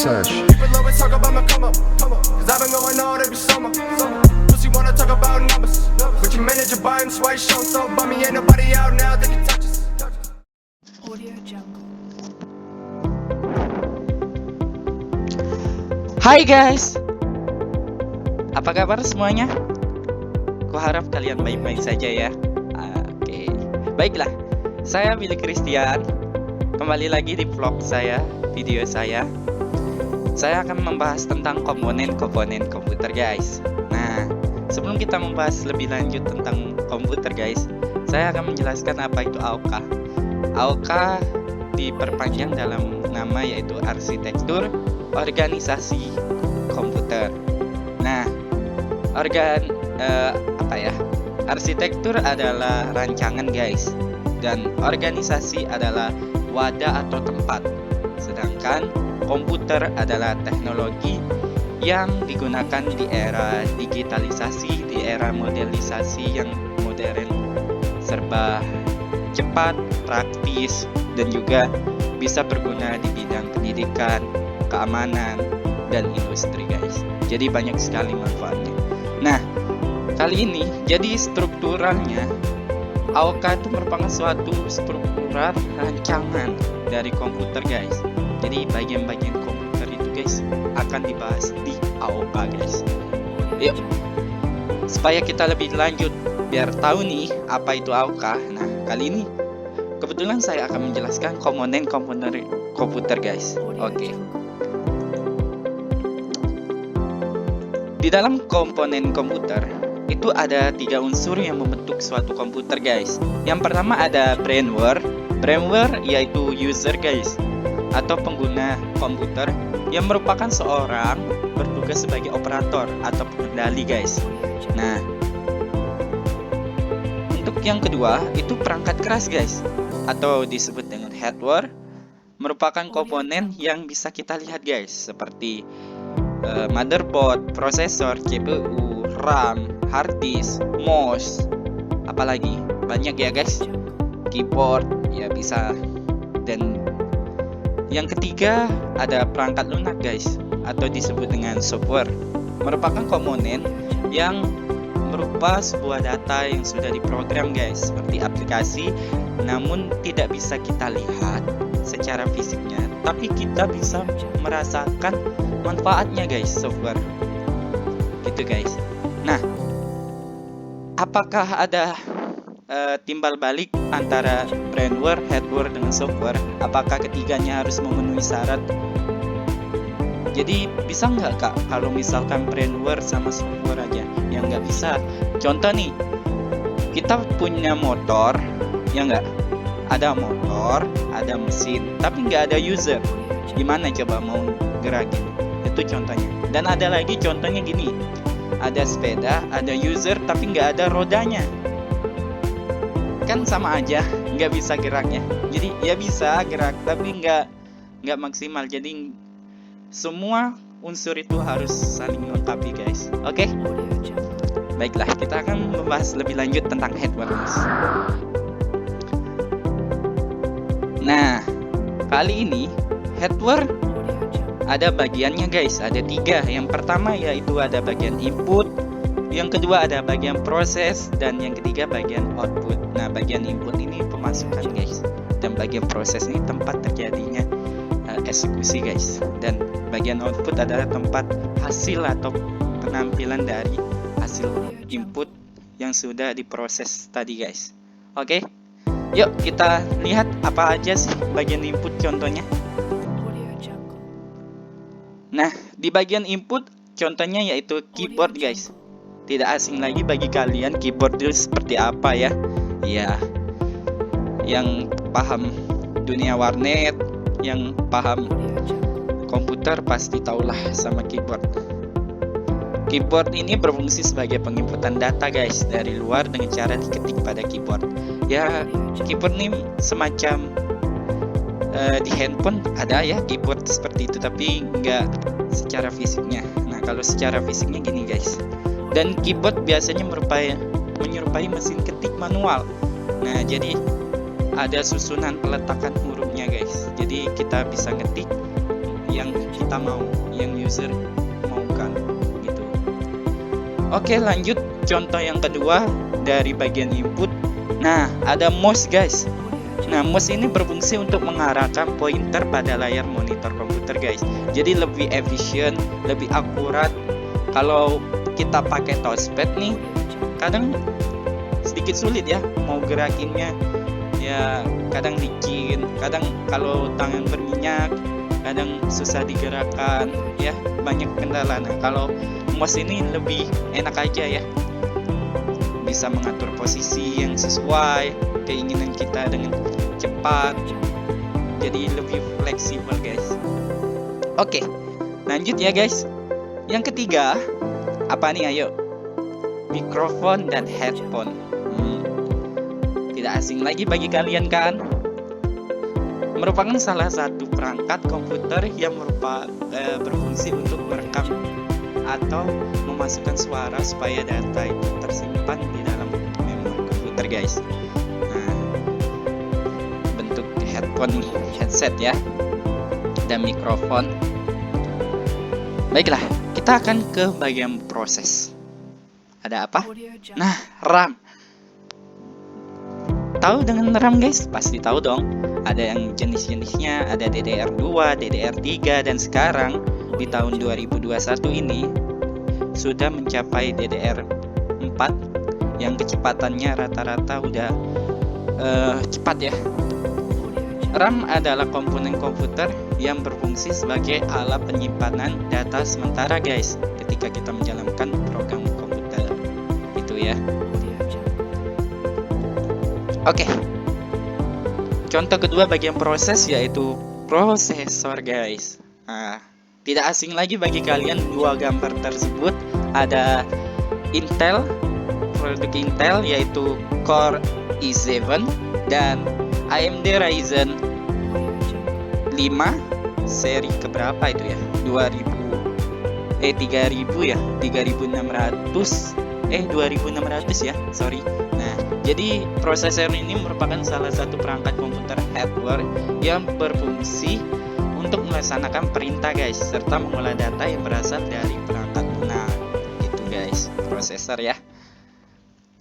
touch. People always talk about my come up, cause I've been going all every summer. Pussy wanna talk about numbers, but your manager buy him, so I show so bummy, ain't nobody out now that can touch us. Audio Jungle. Hai guys, apa kabar semuanya? Kuharap kalian baik-baik saja ya. Oke, baiklah. Saya Billy Christian. Kembali lagi di vlog saya, video saya. Saya akan membahas tentang komponen-komponen komputer guys. Nah, sebelum kita membahas lebih lanjut tentang komputer guys, saya akan menjelaskan apa itu AOK. AOK diperpanjang dalam nama yaitu arsitektur organisasi komputer. Nah, arsitektur adalah rancangan guys, dan organisasi adalah wadah atau tempat. Sedangkan komputer adalah teknologi yang digunakan di era digitalisasi, di era modelisasi yang modern, serba cepat, praktis, dan juga bisa berguna di bidang pendidikan, keamanan, dan industri guys. Jadi banyak sekali manfaatnya. Nah, kali ini jadi strukturalnya AOK itu merupakan suatu struktural rancangan dari komputer guys. Jadi bagian-bagian komputer itu guys akan dibahas di AOK guys. Yuk, supaya kita lebih lanjut biar tahu nih apa itu AOK. Nah, kali ini kebetulan saya akan menjelaskan komponen-komponen komputer guys. Oke. Di dalam komponen komputer itu ada 3 unsur yang membentuk suatu komputer guys. Yang pertama ada brainware. Brainware yaitu user guys, atau pengguna komputer yang merupakan seorang bertugas sebagai operator atau pengendali guys. Nah, untuk yang kedua itu perangkat keras guys, atau disebut dengan hardware, merupakan komponen yang bisa kita lihat guys, seperti motherboard, prosesor, CPU, RAM, hard disk, mouse, apalagi banyak ya guys, keyboard ya bisa. Dan yang ketiga ada perangkat lunak guys, atau disebut dengan software, merupakan komponen yang berupa sebuah data yang sudah diprogram guys, seperti aplikasi, namun tidak bisa kita lihat secara fisiknya, tapi kita bisa merasakan manfaatnya guys, software gitu guys. Nah, apakah ada timbal balik antara brainware, hardware dengan software? Apakah ketiganya harus memenuhi syarat? Jadi bisa nggak kak kalau misalkan brainware sama software aja? Ya nggak bisa. Contoh nih, kita punya motor, ya nggak? Ada motor, ada mesin, tapi nggak ada user. Gimana coba mau gerakin? Itu contohnya. Dan ada lagi contohnya gini, ada sepeda, ada user, tapi nggak ada rodanya. Kan sama aja, nggak bisa geraknya. Jadi ya bisa gerak, tapi nggak maksimal. Jadi semua unsur itu harus saling melengkapi guys. Oke? Baiklah, kita akan membahas lebih lanjut tentang hardware guys. Nah, kali ini hardware ada bagiannya guys, ada 3. Yang pertama yaitu ada bagian input, yang kedua ada bagian proses, dan yang ketiga bagian output. Nah, bagian input ini pemasukan guys, dan bagian proses ini tempat terjadinya eksekusi guys, dan bagian output adalah tempat hasil atau penampilan dari hasil input yang sudah diproses tadi guys. Oke, yuk kita lihat apa aja sih bagian input contohnya. Nah, di bagian input contohnya yaitu keyboard guys. Tidak asing lagi bagi kalian keyboard itu seperti apa ya? Ya, yang paham dunia warnet, yang paham komputer pasti tahulah sama keyboard. Keyboard ini berfungsi sebagai penginputan data guys dari luar dengan cara diketik pada keyboard. Ya, keyboard ini semacam di handphone ada ya keyboard seperti itu, tapi nggak secara fisiknya. Nah, kalau secara fisiknya gini guys. Dan keyboard biasanya menyerupai mesin ketik manual. Nah, jadi ada susunan peletakan hurufnya guys. Jadi kita bisa ngetik yang kita kita mau, yang user maukan gitu. Oke, lanjut contoh yang kedua dari bagian input. Nah, ada mouse guys. Nah, mouse ini berfungsi untuk mengarahkan pointer pada layar monitor komputer guys. Jadi lebih efisien, lebih akurat. Kalau kita pakai touchpad nih, kadang sedikit sulit ya mau gerakinnya, ya kadang licin, kadang kalau tangan berminyak, kadang susah digerakkan, ya banyak kendala. Nah, kalau mouse ini lebih enak aja ya, bisa mengatur posisi yang sesuai keinginan kita dengan cepat, jadi lebih fleksibel guys. Oke, lanjut ya guys. Yang ketiga apa nih, ayo? Mikrofon dan headphone. Tidak asing lagi bagi kalian kan? Merupakan salah satu perangkat komputer yang berfungsi untuk merekam atau memasukkan suara supaya data itu tersimpan di dalam memori komputer guys. Nah, bentuk headphone, headset ya, dan mikrofon. Baiklah, kita akan ke bagian proses. Ada apa? Nah, RAM. Tahu dengan RAM guys? Pasti tahu dong. Ada yang jenis-jenisnya, ada DDR2, DDR3, dan sekarang di tahun 2021 ini sudah mencapai DDR4 yang kecepatannya rata-rata udah cepat ya. RAM adalah komponen komputer yang berfungsi sebagai alat penyimpanan data sementara guys, ketika kita menjalankan program komputer itu ya. Oke. Contoh kedua bagian proses yaitu prosesor guys. Nah, tidak asing lagi bagi kalian dua gambar tersebut. Ada Intel, produk Intel yaitu Core i7 dan AMD Ryzen 5 seri keberapa itu ya? 3000 ya? 2600 ya, sorry. Nah, jadi prosesor ini merupakan salah satu perangkat komputer hardware yang berfungsi untuk melaksanakan perintah guys, serta mengolah data yang berasal dari perangkat lunak. Gitu guys, prosesor ya.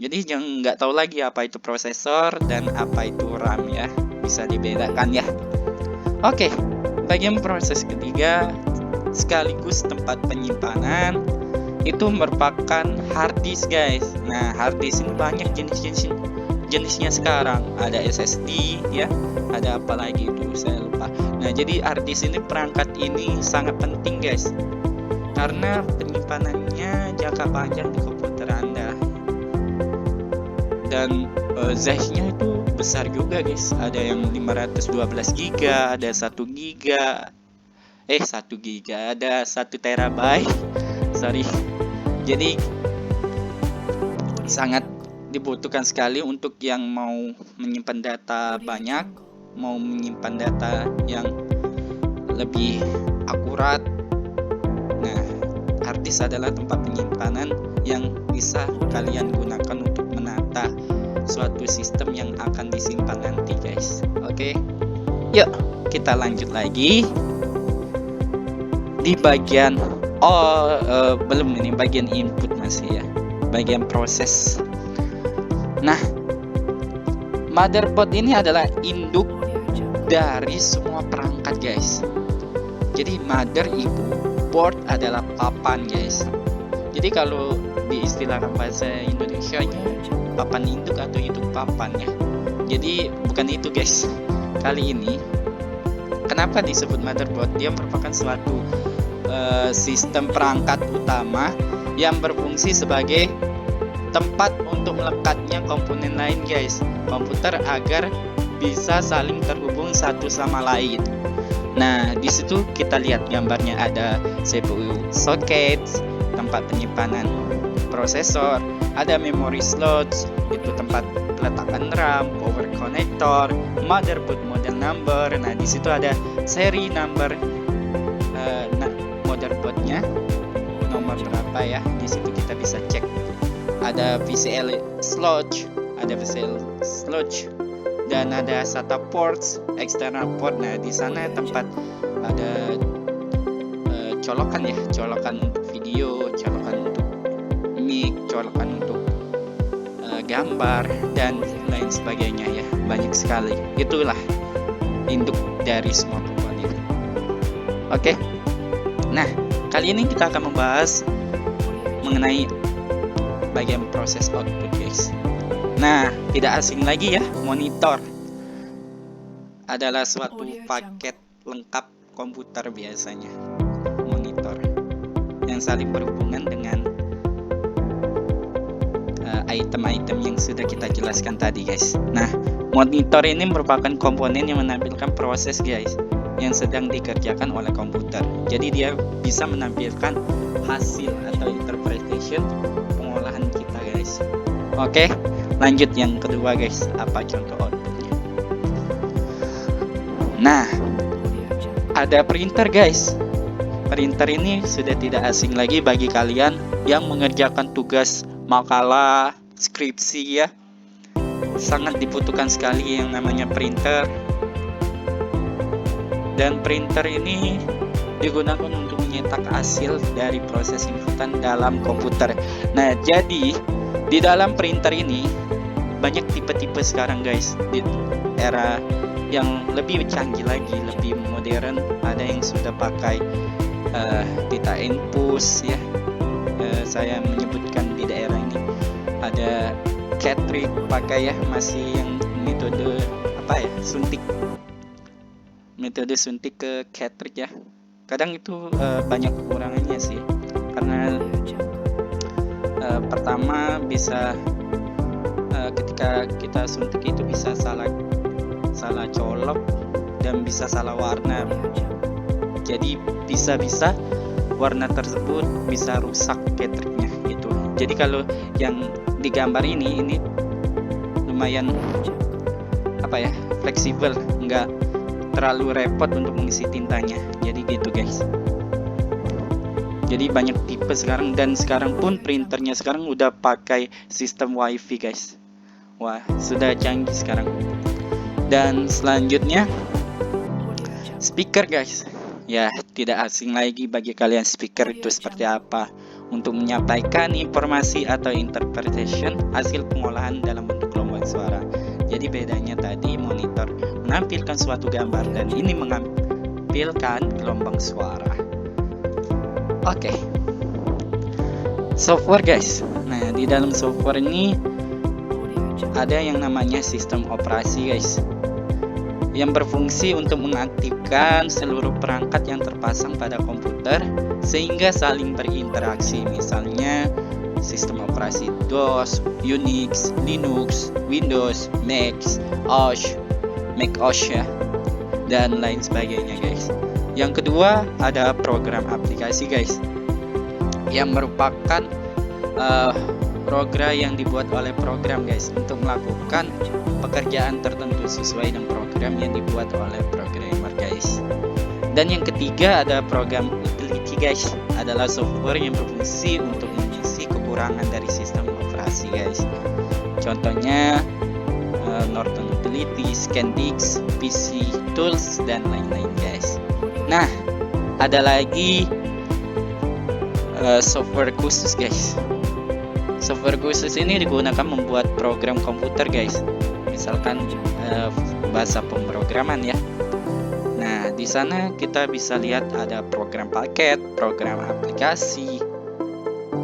Jadi jangan nggak tahu lagi apa itu prosesor dan apa itu RAM ya, bisa dibedakan ya. Oke, bagian proses ketiga sekaligus tempat penyimpanan itu merupakan hard disk guys. Nah, hard disk ini banyak jenisnya sekarang. Ada SSD ya, ada apa lagi itu saya lupa. Nah, jadi hard disk ini, perangkat ini sangat penting guys, karena penyimpanannya jangka panjang di komputer Anda. Dan size-nya itu besar juga guys. Ada yang 512 GB, ada 1 GB. 1 GB, ada 1 terabyte. Sorry. Jadi sangat dibutuhkan sekali untuk yang mau menyimpan data banyak, mau menyimpan data yang lebih akurat. Nah, hard disk adalah tempat penyimpanan yang bisa kalian gunakan untuk menata suatu sistem yang akan disimpan nanti guys. Oke, yuk kita lanjut lagi di bagian belum, ini bagian input masih ya, bagian proses. Nah, motherboard ini adalah induk dari semua perangkat guys. Jadi mother, ibu, board adalah papan guys. Jadi kalau diistilahkan bahasa Indonesianya, papan induk atau induk papan ya. Jadi bukan itu guys. Kali ini kenapa disebut motherboard? Dia merupakan suatu sistem perangkat utama yang berfungsi sebagai tempat untuk melekatnya komponen lain guys, komputer agar bisa saling terhubung satu sama lain. Nah, di situ kita lihat gambarnya, ada CPU socket, tempat penyimpanan prosesor, ada memory slots, itu tempat peletakan RAM, power connector, motherboard model number. Nah, di situ ada seri number motherboardnya, nomor berapa ya. Di situ kita bisa cek. Ada VCL slot, dan ada SATA ports, external port. Nah, di sana tempat ada colokan ya, colokan untuk video, colokan untuk mic, colokan untuk gambar dan lain sebagainya ya, banyak sekali. Itulah induk dari semua komponen. Oke. Nah, kali ini kita akan membahas mengenai bagian proses output, guys. Nah, tidak asing lagi ya, monitor adalah suatu paket lengkap komputer biasanya. Monitor yang saling berhubungan dengan item-item yang sudah kita jelaskan tadi, guys. Nah, monitor ini merupakan komponen yang menampilkan proses, guys, yang sedang dikerjakan oleh komputer. Jadi dia bisa menampilkan hasil atau interpretation pengolahan kita, guys. Oke, lanjut yang kedua, guys. Apa contoh outputnya? Nah, ada printer, guys. Printer ini sudah tidak asing lagi bagi kalian yang mengerjakan tugas makalah, skripsi ya. Sangat dibutuhkan sekali yang namanya printer. Dan printer ini digunakan untuk menyetak hasil dari proses inputan dalam komputer. Nah, jadi di dalam printer ini banyak tipe-tipe sekarang, guys. Di era yang lebih canggih lagi, lebih modern, ada yang sudah pakai tinta infus ya. Saya menyebutkan di daerah ini ada cartridge pakai ya, masih yang metode apa ya, suntik, metode suntik ke cartridge ya. Kadang itu banyak kekurangannya sih, karena pertama bisa ketika kita suntik itu bisa salah colok dan bisa salah warna. Jadi bisa warna tersebut bisa rusak cartridge-nya gitu. Jadi kalau yang digambar ini lumayan apa ya, fleksibel, nggak terlalu repot untuk mengisi tintanya. Jadi gitu, guys. Jadi banyak tipe sekarang, dan sekarang pun printernya sekarang udah pakai sistem WiFi, guys. Wah, sudah canggih sekarang. Dan selanjutnya speaker, guys. Ya, tidak asing lagi bagi kalian speaker itu seperti apa. Untuk menyampaikan informasi atau interpretation hasil pengolahan dalam bentuk gelombang suara. Jadi bedanya tadi monitor menampilkan suatu gambar dan ini menampilkan gelombang suara. Oke. Software, guys. Nah, di dalam software ini ada yang namanya sistem operasi, guys, yang berfungsi untuk mengaktifkan seluruh perangkat yang terpasang pada komputer sehingga saling berinteraksi. Misalnya sistem operasi DOS, Unix, Linux, Windows, Mac OS ya, dan lain sebagainya, guys. Yang kedua ada program aplikasi, guys, yang merupakan program yang dibuat oleh program, guys, untuk melakukan pekerjaan tertentu sesuai dengan program yang dibuat oleh programmer, guys. Dan yang ketiga ada program utility, guys, adalah software yang berfungsi untuk mengisi kekurangan dari sistem operasi, guys. Contohnya Norton Utility, ScanDix, PC Tools, dan lain-lain, guys. Nah, ada lagi software khusus, guys. Software khusus ini digunakan membuat program komputer, guys. Misalkan bahasa pemrograman ya. Nah, di sana kita bisa lihat ada program paket, program aplikasi,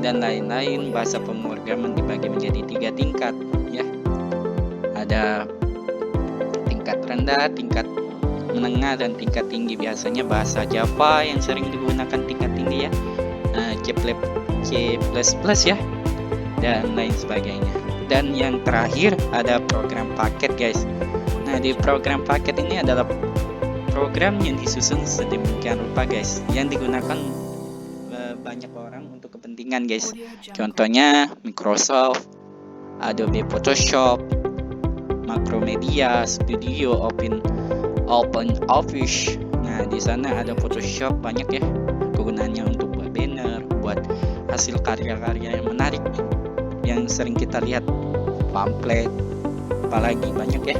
dan lain-lain. Bahasa pemrograman dibagi menjadi 3 tingkat ya. Ada tingkat rendah, tingkat menengah, dan tingkat tinggi. Biasanya bahasa Java yang sering digunakan tingkat tinggi ya. C++ ya, dan lain sebagainya. Dan yang terakhir ada program paket, guys. Nah, di program paket ini adalah program yang disusun sedemikian rupa, guys, yang digunakan banyak orang untuk kepentingan, guys. Contohnya Microsoft, Adobe Photoshop, Macromedia Studio, Open Office. Nah, di sana ada Photoshop banyak ya, kegunaannya untuk buat banner, buat hasil karya-karya yang menarik yang sering kita lihat, pamflet, apalagi banyak ya.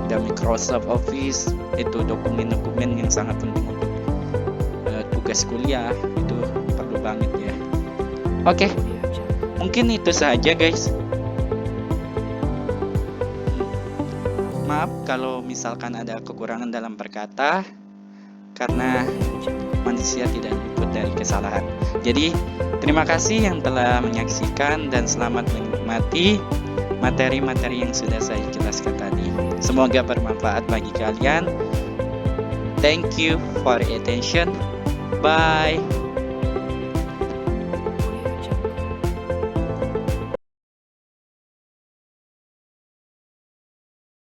Ada Microsoft Office, itu dokumen-dokumen yang sangat penting untuk tugas kuliah itu perlu banget ya. Oke, Audio Jungle. mungkin itu saja guys. Maaf kalau misalkan ada kekurangan dalam berkata, karena Audio Jungle. manusia tidak luput dari kesalahan. Jadi, terima kasih yang telah menyaksikan dan selamat menikmati materi-materi yang sudah saya jelaskan tadi. Semoga bermanfaat bagi kalian. Thank you for your attention. Bye.